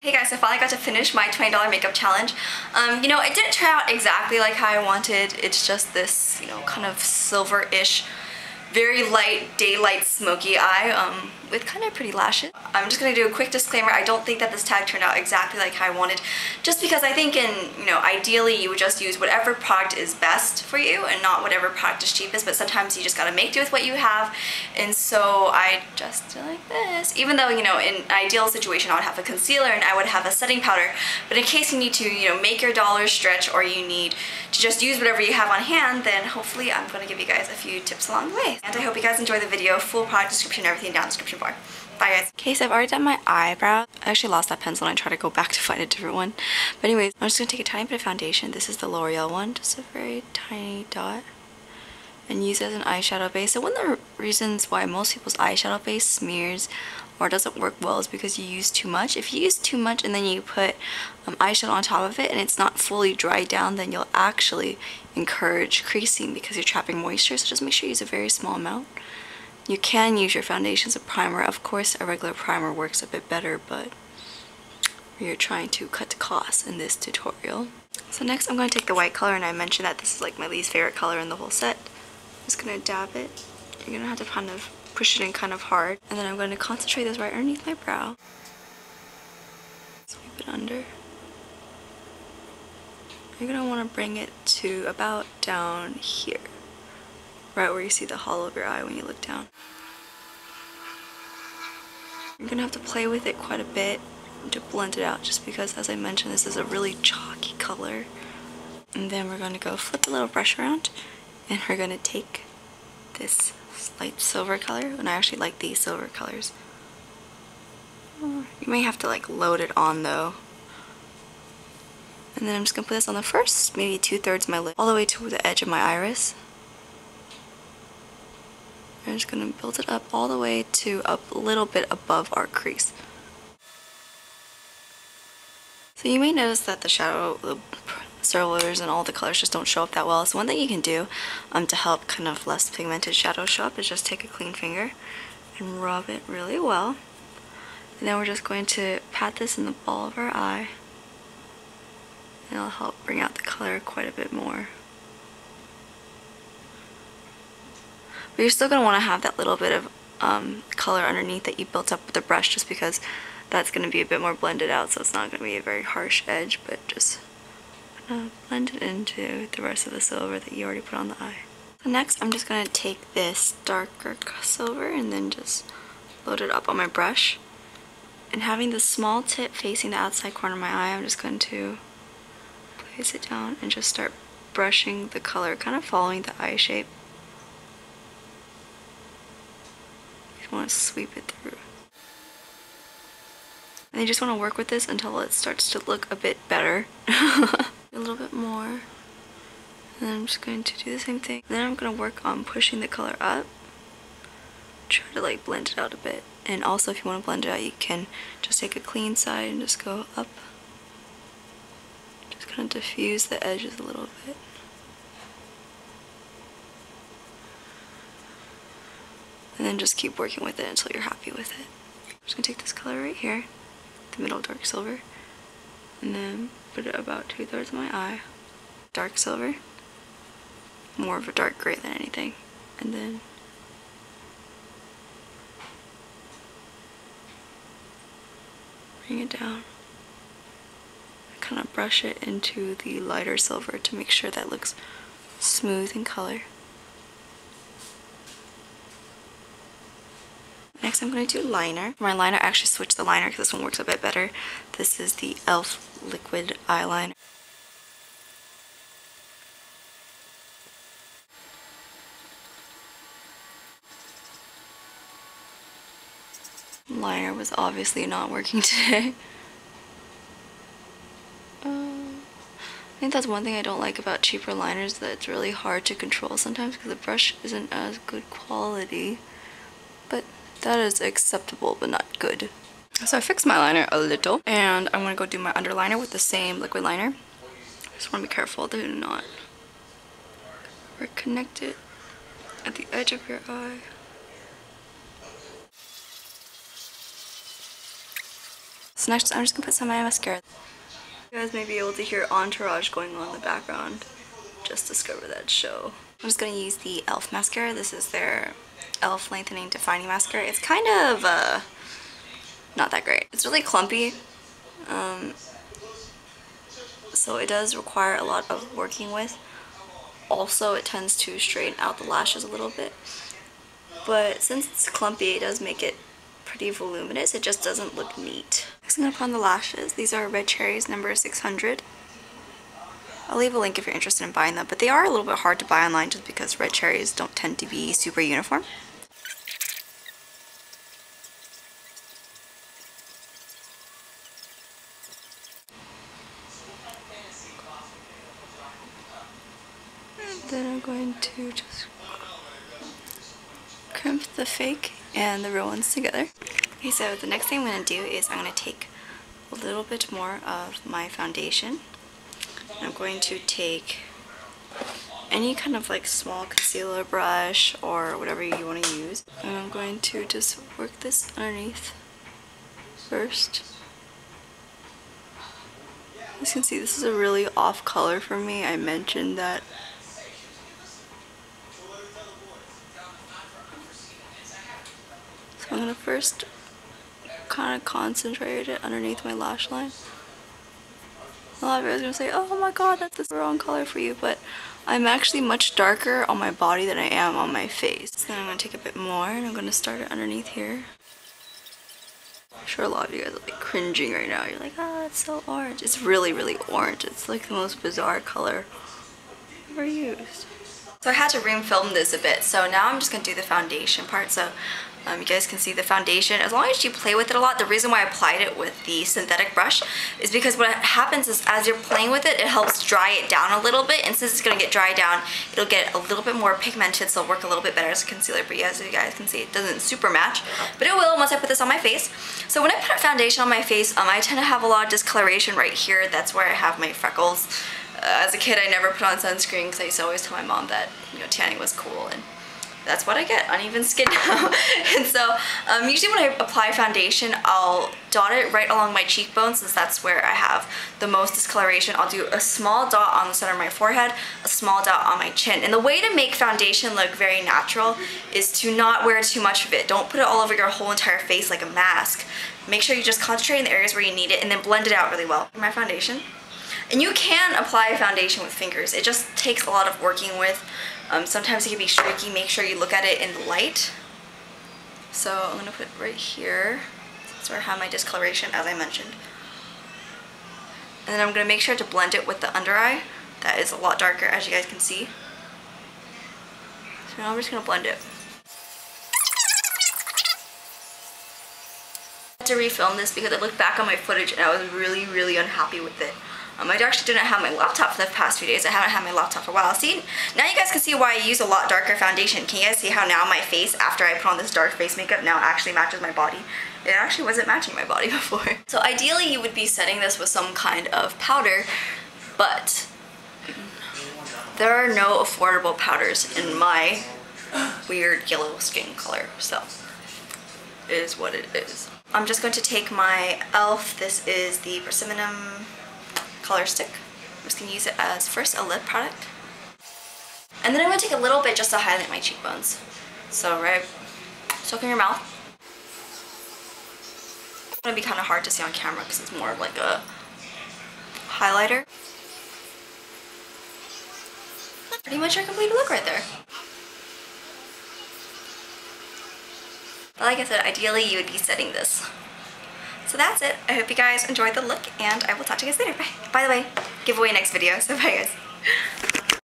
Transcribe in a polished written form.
Hey guys, I finally got to finish my $20 makeup challenge. You know, it didn't turn out exactly like how I wanted. It's just this, you know, kind of silver-ish, very light daylight smoky eye with kind of pretty lashes. I'm just going to do a quick disclaimer. I don't think that this tag turned out exactly like how I wanted, just because I think ideally you would just use whatever product is best for you and not whatever product is cheapest, but sometimes you just got to make do with what you have, and so I just did like this. Even though, you know, in an ideal situation I would have a concealer and I would have a setting powder, but in case you need to, you know, make your dollars stretch or you need to just use whatever you have on hand, then hopefully I'm going to give you guys a few tips along the way. And I hope you guys enjoy the video. Full product description, everything down in the description bar. Bye guys. Okay, so I've already done my eyebrow. I actually lost that pencil and I tried to go back to find a different one. But anyways, I'm just going to take a tiny bit of foundation. This is the L'Oreal one, just a very tiny dot, and use it as an eyeshadow base. So one of the reasons why most people's eyeshadow base smears or doesn't work well is because you use too much. If you use too much and then you put eyeshadow on top of it and it's not fully dried down, then you'll actually encourage creasing because you're trapping moisture. So just make sure you use a very small amount. You can use your foundation as a primer. Of course, a regular primer works a bit better, but you're trying to cut costs in this tutorial. So next I'm going to take the white color, and I mentioned that this is like my least favorite color in the whole set. I'm just going to dab it. You're going to have to kind of push it in kind of hard, and then I'm going to concentrate this right underneath my brow. Sweep it under. You're going to want to bring it to about down here, right where you see the hollow of your eye when you look down. You're going to have to play with it quite a bit to blend it out, just because, as I mentioned, this is a really chalky color. And then we're going to go flip the little brush around, and we're going to take this light silver color, and I actually like these silver colors. You may have to like load it on though. And then I'm just going to put this on the first, maybe 2/3 of my lip, all the way to the edge of my iris. I'm just going to build it up all the way to a little bit above our crease. So you may notice that the shadow, the silvers and all the colors just don't show up that well. So one thing you can do to help kind of less pigmented shadows show up is just take a clean finger and rub it really well. And then we're just going to pat this in the ball of our eye. And it'll help bring out the color quite a bit more. But you're still going to want to have that little bit of color underneath that you built up with the brush, just because that's going to be a bit more blended out, so it's not going to be a very harsh edge, but just blend it into the rest of the silver that you already put on the eye. So next I'm just going to take this darker silver and then just load it up on my brush. And having the small tip facing the outside corner of my eye, I'm just going to place it down and just start brushing the color, kind of following the eye shape. You want to sweep it through. And you just want to work with this until it starts to look a bit better. A little bit more. And then I'm just going to do the same thing. And then I'm going to work on pushing the color up. Try to like blend it out a bit. And also, if you want to blend it out, you can just take a clean side and just go up. Just kind of diffuse the edges a little bit. And then just keep working with it until you're happy with it. I'm just going to take this color right here, the middle dark silver, and then put it about 2/3 of my eye. Dark silver, more of a dark gray than anything, and then bring it down. Kind of brush it into the lighter silver to make sure that looks smooth in color. Next I'm going to do liner. For my liner, I actually switched the liner because this one works a bit better. This is the e.l.f. liquid eyeliner. Liner was obviously not working today. I think that's one thing I don't like about cheaper liners, that it's really hard to control sometimes because the brush isn't as good quality. But that is acceptable, but not good. So I fixed my liner a little, and I'm going to go do my underliner with the same liquid liner. Just want to be careful to not connect it at the edge of your eye. So next I'm just gonna put some of my mascara. You guys may be able to hear Entourage going on in the background. Just discovered that show. I'm just gonna use the e.l.f. mascara. This is their e.l.f. Lengthening Defining Mascara. It's kind of not that great. It's really clumpy. So it does require a lot of working with. Also, it tends to straighten out the lashes a little bit. But since it's clumpy, it does make it pretty voluminous. It just doesn't look neat. Next, I'm gonna put on the lashes. These are Red Cherries number 600. I'll leave a link if you're interested in buying them, but they are a little bit hard to buy online just because Red Cherries don't tend to be super uniform. And then I'm going to just crimp the fake and the real ones together. Okay, so the next thing I'm going to do is I'm going to take a little bit more of my foundation. I'm going to take any kind of like small concealer brush or whatever you want to use. And I'm going to just work this underneath first. As you can see, this is a really off color for me. I mentioned that. So I'm going to first kind of concentrate it underneath my lash line. A lot of you guys are going to say, oh my god, that's the wrong color for you, but I'm actually much darker on my body than I am on my face. Then I'm going to take a bit more and I'm going to start it underneath here. I'm sure a lot of you guys are like cringing right now. You're like, oh, it's so orange. It's really, really orange. It's like the most bizarre color ever used. So I had to re-film this a bit, so now I'm just going to do the foundation part. So you guys can see the foundation. As long as you play with it a lot, the reason why I applied it with the synthetic brush is because what happens is as you're playing with it, it helps dry it down a little bit, and since it's going to get dried down, it'll get a little bit more pigmented, so it'll work a little bit better as a concealer. But as you guys can see, it doesn't super match, but it will once I put this on my face. So when I put foundation on my face, I tend to have a lot of discoloration right here. That's where I have my freckles. As a kid, I never put on sunscreen because I used to always tell my mom that, you know, tanning was cool, and that's what I get, uneven skin now. And so usually when I apply foundation, I'll dot it right along my cheekbones, since that's where I have the most discoloration. I'll do a small dot on the center of my forehead, a small dot on my chin. And the way to make foundation look very natural is to not wear too much of it. Don't put it all over your whole entire face like a mask. Make sure you just concentrate in the areas where you need it and then blend it out really well. My foundation. And you can apply foundation with fingers. It just takes a lot of working with. Sometimes it can be streaky. Make sure you look at it in the light. So I'm going to put right here. That's where I have my discoloration, as I mentioned. And then I'm going to make sure to blend it with the under eye. That is a lot darker, as you guys can see. So now I'm just going to blend it. I had to refilm this because I looked back on my footage and I was really, really unhappy with it. I actually didn't have my laptop for the past few days. I haven't had my laptop for a while. See, now you guys can see why I use a lot darker foundation. Can you guys see how now my face, after I put on this dark face makeup, now actually matches my body? It actually wasn't matching my body before. So ideally you would be setting this with some kind of powder, but there are no affordable powders in my weird yellow skin color. So it is what it is. I'm just going to take my e.l.f. This is the Persimmon color stick. I'm just going to use it as first a lip product. And then I'm going to take a little bit just to highlight my cheekbones. So right, soak in your mouth. It's going to be kind of hard to see on camera because it's more of like a highlighter. Pretty much our complete look right there. But like I said, ideally you would be setting this. So that's it. I hope you guys enjoyed the look, and I will talk to you guys later. Bye. By the way, giveaway next video, so bye guys.